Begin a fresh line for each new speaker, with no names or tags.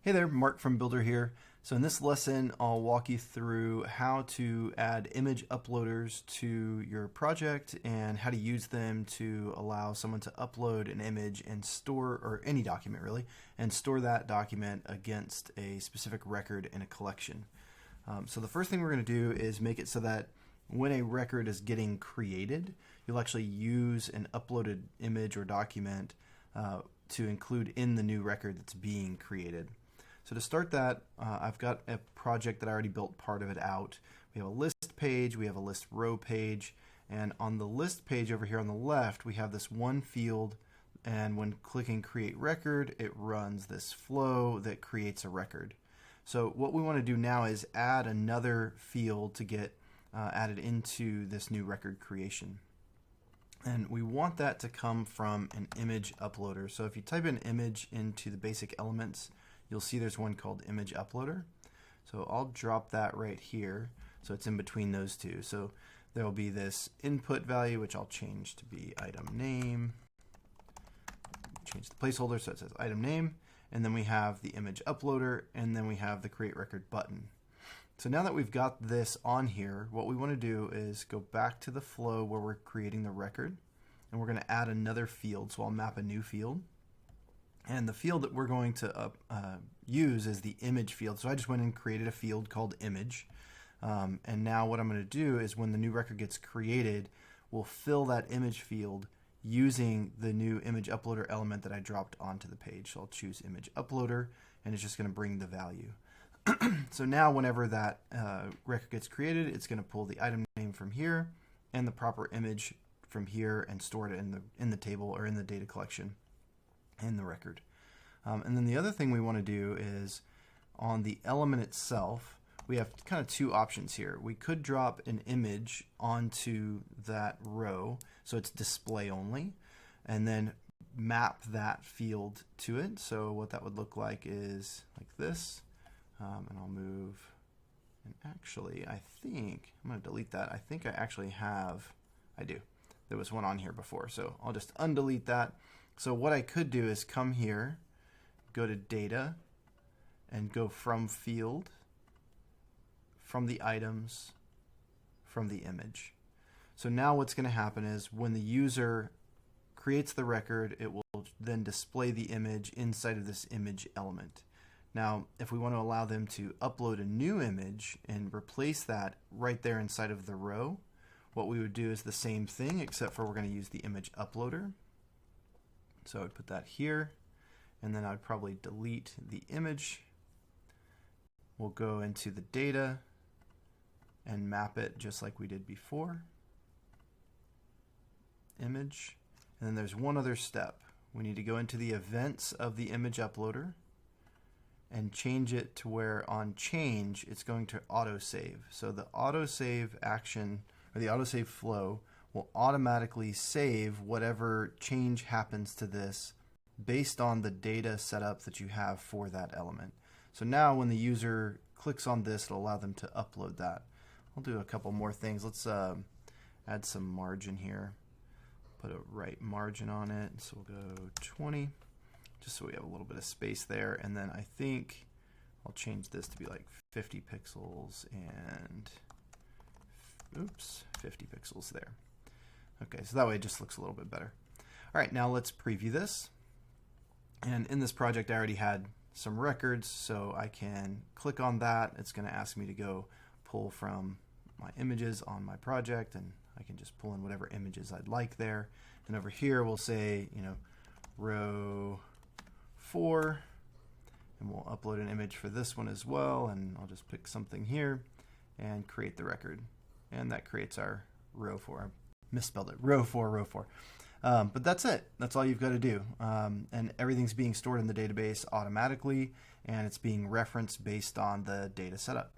Hey there, Mark from Builder here. So in this lesson, I'll walk you through how to add image uploaders to your project and how to use them to allow someone to upload an image and store, or any document really, and store that document against a specific record in a collection. So the first thing we're going to do is make it so that when a record is getting created, you'll actually use an uploaded image or document to include in the new record that's being created. So to start that, I've got a project that I already built part of it out. We have a list page, we have a list row page, and on the list page over here on the left, we have this one field, and when clicking create record, it runs this flow that creates a record. So what we want to do now is add another field to get added into this new record creation. And we want that to come from an image uploader. So if you type in image into the basic elements, you'll see there's one called image uploader. So I'll drop that right here. So it's in between those two. So there will be this input value, which I'll change to be item name. Change the placeholder so it says item name. And then we have the image uploader, and then we have the create record button. So now that we've got this on here, what we want to do is go back to the flow where we're creating the record, and we're going to add another field. So I'll map a new field. And the field that we're going to use is the image field. So I just went and created a field called image. And now what I'm going to do is when the new record gets created, we'll fill that image field using the new image uploader element that I dropped onto the page. So I'll choose image uploader, and it's just going to bring the value. So now whenever that record gets created, it's going to pull the item name from here and the proper image from here and store it in the table or in the data collection in the record. And then the other thing we want to do is on the element itself, we have kind of two options here. We could drop an image onto that row so it's display only, and then map that field to it. So what that would look like is like this. And I'll move, and actually I think I'm going to delete that. I think I actually have, I do. There was one on here before, so I'll just undelete that. So what I could do is come here, go to data, and go from field, from the items, from the image. So now what's going to happen is when the user creates the record, it will then display the image inside of this image element. Now, if we want to allow them to upload a new image and replace that right there inside of the row, what we would do is the same thing, except for we're going to use the image uploader. So I would put that here, and then I'd probably delete the image. We'll go into the data and map it just like we did before. Image. And then there's one other step. We need to go into the events of the image uploader and change it to where on change it's going to autosave. So the autosave action, or the autosave flow, will automatically save whatever change happens to this based on the data setup that you have for that element. So now when the user clicks on this, it'll allow them to upload that. I'll do a couple more things. Let's add some margin here. Put a right margin on it. So we'll go 20, just so we have a little bit of space there. And then I think I'll change this to be like 50 pixels and, oops, 50 pixels there. Okay, so that way it just looks a little bit better. All right, now let's preview this. And in this project, I already had some records, so I can click on that. It's going to ask me to go pull from my images on my project, and I can just pull in whatever images I'd like there. And over here, we'll say, you know, row 4, and we'll upload an image for this one as well. And I'll just pick something here and create the record. And that creates our row 4. Misspelled it, row 4, row 4. But that's it. That's all you've got to do. And everything's being stored in the database automatically, and it's being referenced based on the data setup.